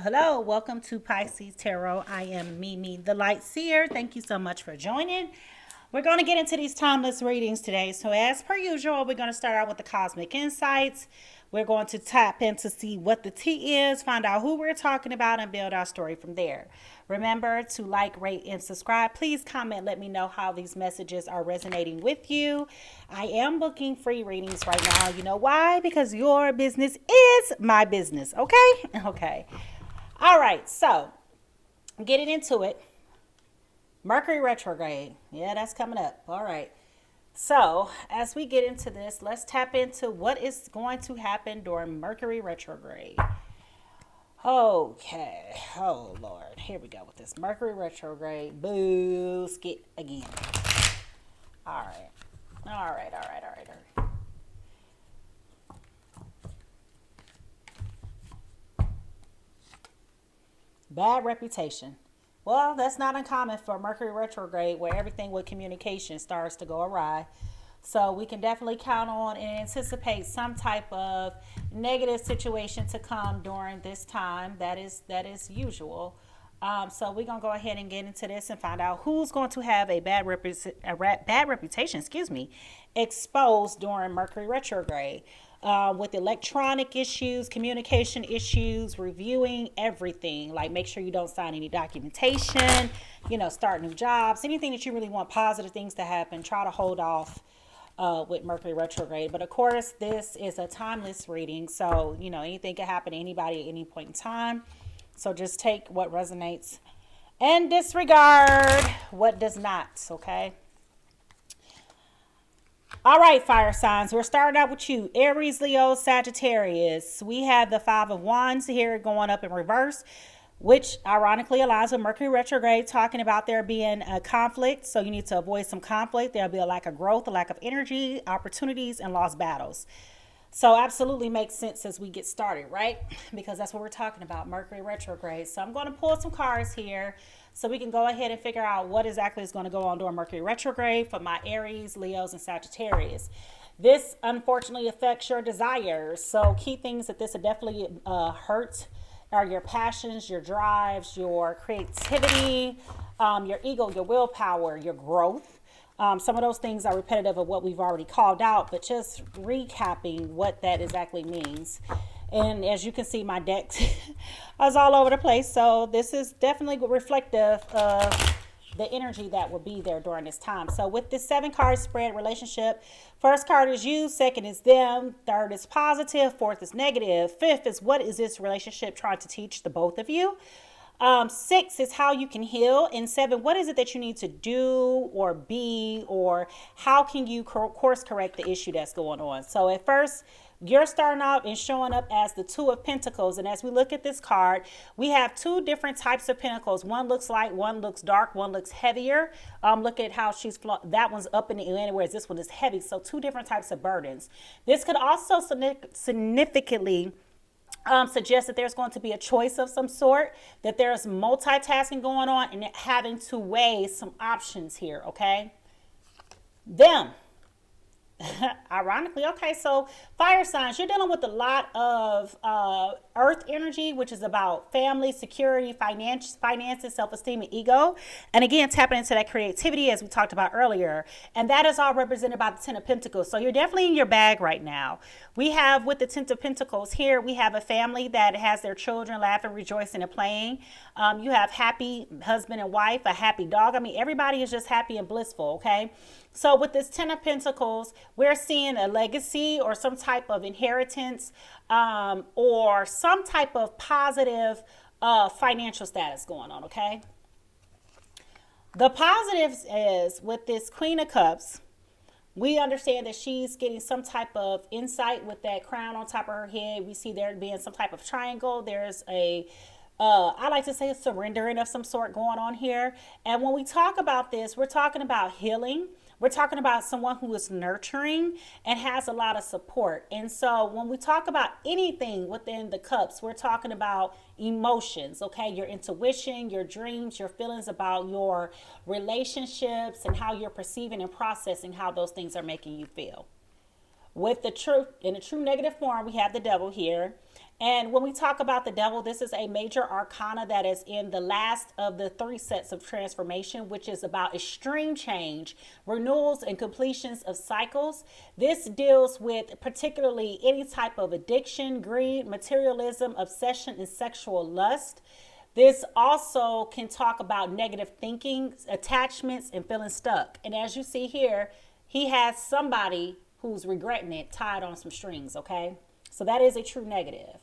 Hello. Welcome to Pisces Tarot. I am MiMi the Lightseer. Thank you so much for joining. We're going to get into these timeless readings today. So as per usual, we're going to start out with the cosmic insights. We're going to tap in to see what the tea is, find out who we're talking about, and build our story from there. Remember to like, rate, and subscribe. Please comment. Let me know how these messages are resonating with you. I am booking free readings right now. You know why? Because your business is my business. Okay? Okay. All right. So getting into it. Mercury retrograde. Yeah, that's coming up. All right. So as we get into this, let's tap into what is going to happen during Mercury retrograde. Okay. Oh, Lord. Here we go with this Mercury retrograde. Boo. Skip again. All right. All right. All right. All right. All right. Bad reputation. Well, that's not uncommon for Mercury retrograde, where everything with communication starts to go awry. So we can definitely count on and anticipate some type of negative situation to come during this time. That is usual. So we're going to go ahead and get into this and find out who's going to have a bad reputation, exposed during Mercury retrograde. With electronic issues, communication issues, reviewing everything. Like make sure you don't sign any documentation, start new jobs, anything that you really want positive things to happen. Try to hold off with Mercury retrograde. But of course, this is a timeless reading. So, anything can happen to anybody at any point in time. So just take what resonates and disregard what does not. Okay. All right, fire signs. We're starting out with you, Aries, Leo, Sagittarius. We have the Five of Wands here going up in reverse, which ironically aligns with Mercury retrograde, talking about there being a conflict. So you need to avoid some conflict. There'll be a lack of growth, a lack of energy, opportunities, and lost battles. So absolutely makes sense as we get started, right? Because that's what we're talking about, Mercury retrograde. So I'm going to pull some cards here so we can go ahead and figure out what exactly is going to go on during Mercury retrograde for my Aries, Leos, and Sagittarius. This unfortunately affects your desires. So key things that this will definitely hurt are your passions, your drives, your creativity, your ego, your willpower, your growth. Some of those things are repetitive of what we've already called out, but just recapping what that exactly means. And as you can see, my deck is all over the place. So this is definitely reflective of the energy that will be there during this time. So with this 7-card spread relationship, first card is you, second is them, third is positive, fourth is negative, fifth is what is this relationship trying to teach the both of you. 6 is how you can heal, and 7, what is it that you need to do or be, or how can you course correct the issue that's going on. So at first, you're starting out and showing up as the 2 of Pentacles. And as we look at this card, we have 2 different types of pentacles. One looks light, one looks dark, one looks heavier. Look at how that one's up in the air, whereas this one is heavy. So 2 different types of burdens. This could also significantly suggest that there's going to be a choice of some sort, that there's multitasking going on and having to weigh some options here, okay? Them. Ironically, okay, so fire signs, you're dealing with a lot of earth energy, which is about family, security, finances, self-esteem, and ego. And again, tapping into that creativity as we talked about earlier. And that is all represented by the 10 of Pentacles. So you're definitely in your bag right now. We have with the 10 of Pentacles here, we have a family that has their children laughing, rejoicing, and playing. You have happy husband and wife, a happy dog. I mean, everybody is just happy and blissful, okay? So with this 10 of Pentacles, we're seeing a legacy or some type of inheritance or some type of positive financial status going on, okay? The positives is with this Queen of Cups, we understand that she's getting some type of insight with that crown on top of her head. We see there being some type of triangle. There's a I like to say a surrendering of some sort going on here. And when we talk about this, we're talking about healing. We're talking about someone who is nurturing and has a lot of support. And so when we talk about anything within the cups, we're talking about emotions, okay? Your intuition, your dreams, your feelings about your relationships, and how you're perceiving and processing how those things are making you feel. With the truth, in a true negative form, we have the devil here. And when we talk about the devil, this is a major arcana that is in the last of the three sets of transformation, which is about extreme change, renewals, and completions of cycles. This deals with particularly any type of addiction, greed, materialism, obsession, and sexual lust. This also can talk about negative thinking, attachments, and feeling stuck. And as you see here, he has somebody who's regretting it tied on some strings, okay? So that is a true negative.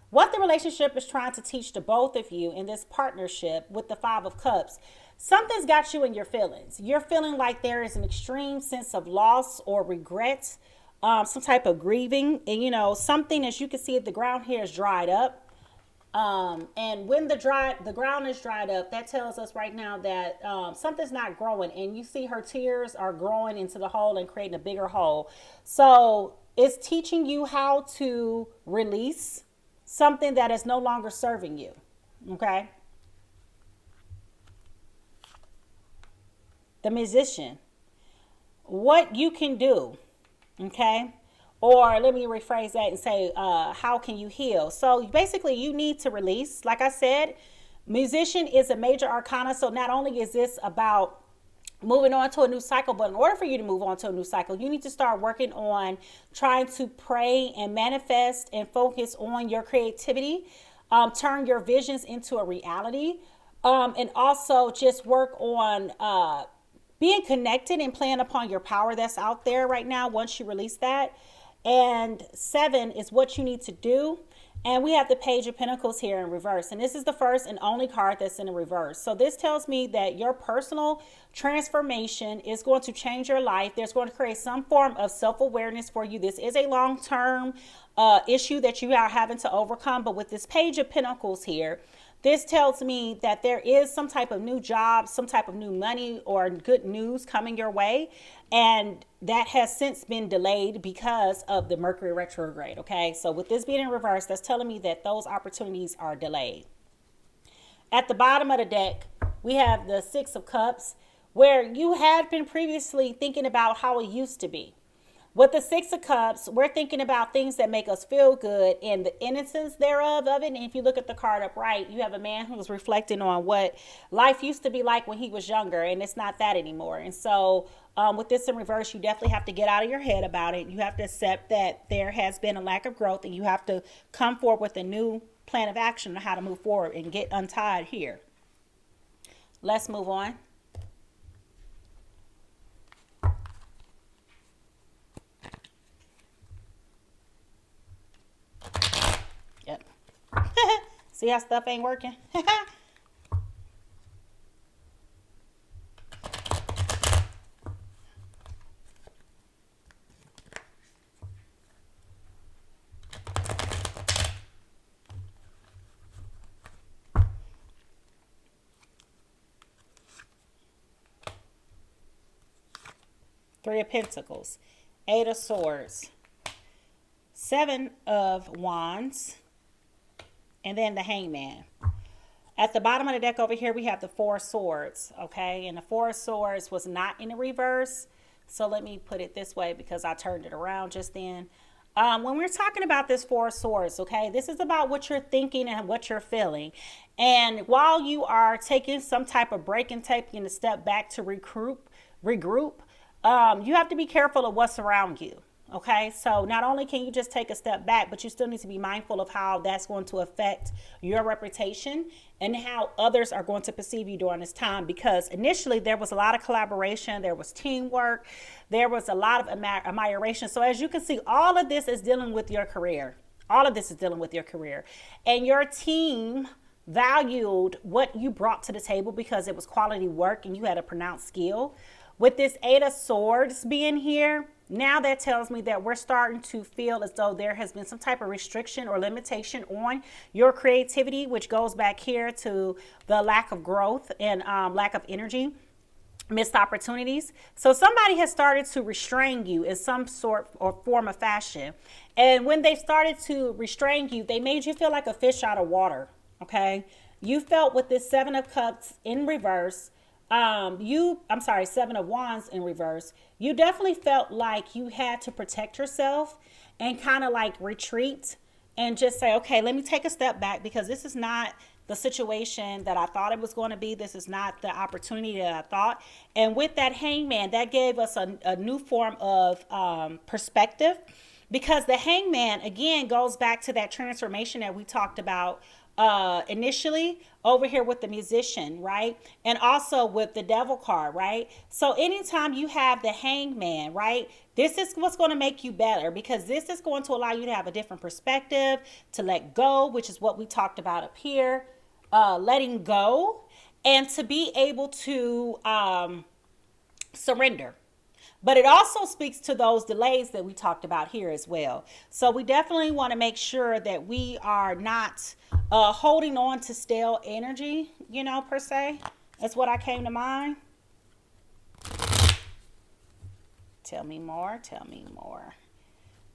What the relationship is trying to teach to both of you in this partnership with the Five of Cups, something's got you in your feelings. You're feeling like there is an extreme sense of loss or regret, some type of grieving. And, you know, something, as you can see, the ground here is dried up. And when the ground is dried up, that tells us right now that something's not growing. And you see her tears are growing into the hole and creating a bigger hole. So it's teaching you how to release something that is no longer serving you. Okay. The Musician. What you can do. Okay. Or let me rephrase that and say, how can you heal? So basically you need to release. Like I said, Musician is a major arcana. So not only is this about moving on to a new cycle, but in order for you to move on to a new cycle, you need to start working on trying to pray and manifest and focus on your creativity, turn your visions into a reality, and also just work on being connected and playing upon your power that's out there right now once you release that. And 7 is what you need to do. And we have the Page of Pentacles here in reverse. And this is the first and only card that's in the reverse. So this tells me that your personal transformation is going to change your life. There's going to create some form of self-awareness for you. This is a long-term issue that you are having to overcome. But with this Page of Pentacles here, this tells me that there is some type of new job, some type of new money or good news coming your way. And that has since been delayed because of the Mercury retrograde. Okay, so with this being in reverse, that's telling me that those opportunities are delayed. At the bottom of the deck, we have the Six of Cups, where you had been previously thinking about how it used to be. With the Six of Cups, we're thinking about things that make us feel good and the innocence thereof of it. And if you look at the card upright, you have a man who's reflecting on what life used to be like when he was younger, and it's not that anymore. And so with this in reverse, you definitely have to get out of your head about it. You have to accept that there has been a lack of growth, and you have to come forward with a new plan of action on how to move forward and get untied here. Let's move on. Yep. See how stuff ain't working? Three of Pentacles, Eight of Swords, Seven of Wands, and then the Hangman. At the bottom of the deck over here, we have the Four of Swords, okay? And the Four of Swords was not in the reverse. So let me put it this way because I turned it around just then. When we're talking about this Four of Swords, okay, this is about what you're thinking and what you're feeling. And while you are taking some type of break and taking a step back to regroup, you have to be careful of what's around you. Okay, so not only can you just take a step back, but you still need to be mindful of how that's going to affect your reputation and how others are going to perceive you during this time. Because initially there was a lot of collaboration, there was teamwork, there was a lot of admiration. So as you can see, all of this is dealing with your career. All of this is dealing with your career. And your team valued what you brought to the table because it was quality work and you had a pronounced skill. With this Eight of Swords being here, now that tells me that we're starting to feel as though there has been some type of restriction or limitation on your creativity, which goes back here to the lack of growth and lack of energy. missed opportunities. So somebody has started to restrain you in some sort or form of fashion. And when they started to restrain you, they made you feel like a fish out of water. Okay. You felt with this Seven of Cups in reverse. Seven of Wands in reverse. You definitely felt like you had to protect yourself and kind of like retreat and just say, okay, let me take a step back because this is not the situation that I thought it was going to be. This is not the opportunity that I thought. And with that Hangman, that gave us a new form of perspective, because the Hangman, again, goes back to that transformation that we talked about initially over here with the Musician, right? And also with the Devil card, right? So anytime you have the Hangman, right, this is what's going to make you better, because this is going to allow you to have a different perspective, to let go, which is what we talked about up here, letting go, and to be able to surrender. But it also speaks to those delays that we talked about here as well. So we definitely want to make sure that we are not holding on to stale energy, you know, per se. That's what I came to mind. Tell me more. Tell me more.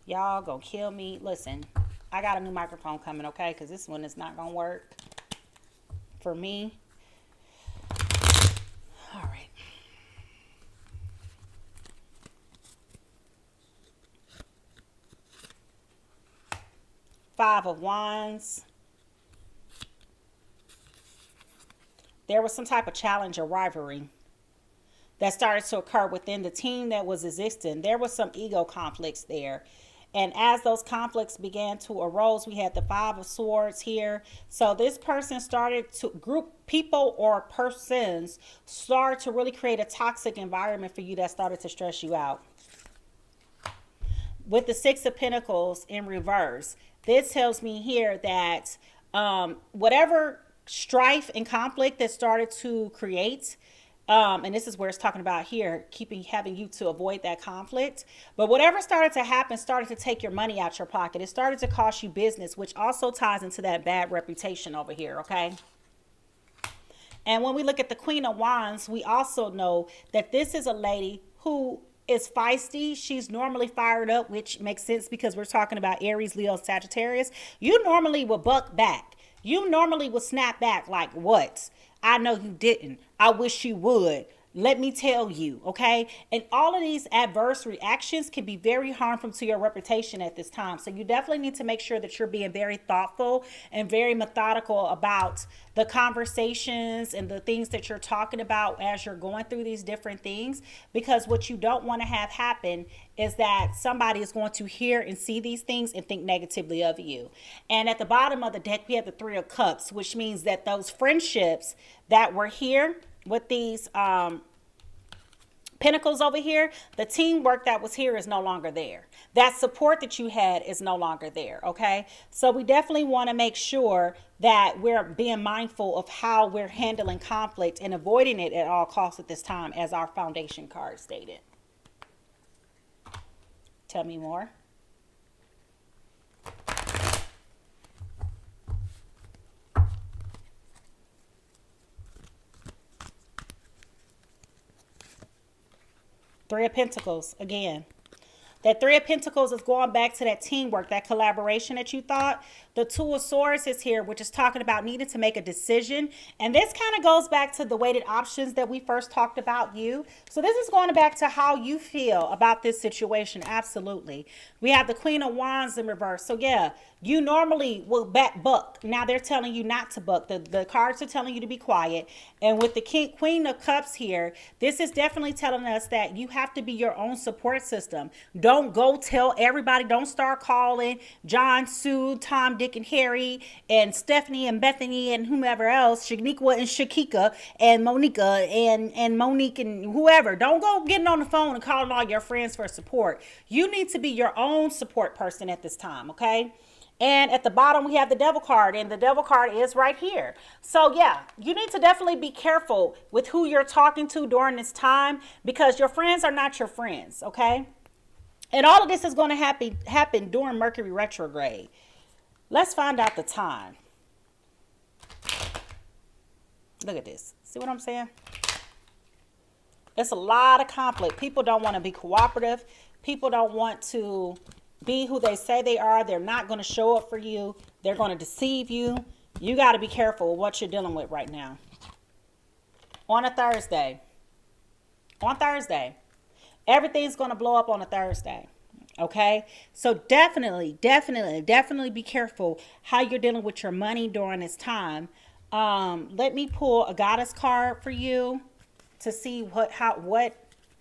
Y'all gonna kill me. Listen, I got a new microphone coming, okay? Because this one is not gonna work for me. All right. Five of Wands. There was some type of challenge or rivalry that started to occur within the team that was existing. There was some ego conflicts there. And as those conflicts began to arise, we had the Five of Swords here. So this person started to group people or persons started to really create a toxic environment for you that started to stress you out. With the Six of Pentacles in reverse, this tells me here that whatever strife and conflict that started to create, and this is where it's talking about here, having you to avoid that conflict. But whatever started to happen started to take your money out your pocket. It started to cost you business, which also ties into that bad reputation over here, okay? And when we look at the Queen of Wands, we also know that this is a lady who is feisty. She's normally fired up, which makes sense because we're talking about Aries, Leo, Sagittarius. You normally will buck back. You normally will snap back like, what? I know you didn't. I wish you would. Let me tell you, okay? And all of these adverse reactions can be very harmful to your reputation at this time. So you definitely need to make sure that you're being very thoughtful and very methodical about the conversations and the things that you're talking about as you're going through these different things. Because what you don't want to have happen is that somebody is going to hear and see these things and think negatively of you. And at the bottom of the deck, we have the Three of Cups, which means that those friendships that were here with these pentacles over here, the teamwork that was here is no longer there. That support that you had is no longer there, okay? So we definitely want to make sure that we're being mindful of how we're handling conflict and avoiding it at all costs at this time, as our foundation card stated. Tell me more. Three of Pentacles again. That Three of Pentacles is going back to that teamwork, that collaboration that you thought. The Two of Swords is here, which is talking about needing to make a decision. And this kind of goes back to the weighted options that we first talked about you. So this is going back to how you feel about this situation. Absolutely. We have the Queen of Wands in reverse. So yeah, you normally will buck. Now they're telling you not to buck. The cards are telling you to be quiet. And with the Queen of Cups here, this is definitely telling us that you have to be your own support system. Don't go tell everybody. Don't start calling John, Sue, Tom, Dick, and Harry, and Stephanie, and Bethany, and whomever else, Shaniqua, and Shakika, and Monica, and Monique, and whoever. Don't go getting on the phone and calling all your friends for support. You need to be your own support person at this time, okay? And at the bottom, we have the Devil card, and the Devil card is right here. So yeah, you need to definitely be careful with who you're talking to during this time, because your friends are not your friends, okay? And all of this is going to happen during Mercury retrograde. Let's find out the time. Look at this. See what I'm saying? It's a lot of conflict. People don't want to be cooperative. People don't want to be who they say they are. They're not going to show up for you. They're going to deceive you. You got to be careful with what you're dealing with right now. On a Thursday. On Thursday. Everything's going to blow up on a Thursday. Okay? So definitely be careful how you're dealing with your money during this time. Let me pull a goddess card for you to see what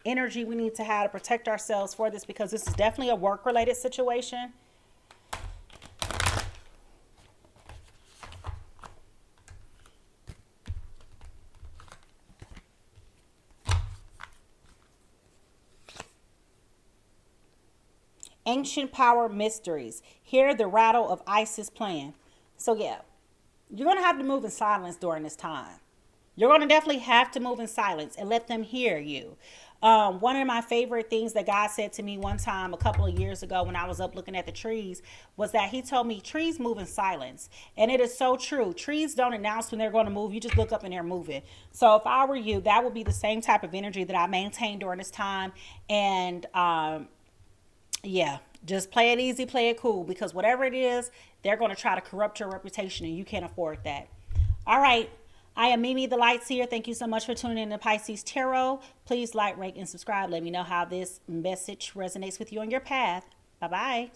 energy we need to have to protect ourselves for this, because this is definitely a work-related situation. Ancient power mysteries. Hear the rattle of Isis plan. So yeah, you're going to have to move in silence during this time. You're going to definitely have to move in silence and let them hear you. One of my favorite things that God said to me one time a couple of years ago when I was up looking at the trees was that he told me trees move in silence. And it is so true. Trees don't announce when they're going to move. You just look up and they're moving. So if I were you, that would be the same type of energy that I maintain during this time. And yeah, just play it easy, play it cool, because whatever it is, they're going to try to corrupt your reputation and you can't afford that. All right. I am MiMi the Lightseer. Thank you so much for tuning in to Pisces Tarot. Please like, rate, and subscribe. Let me know how this message resonates with you on your path. Bye-bye.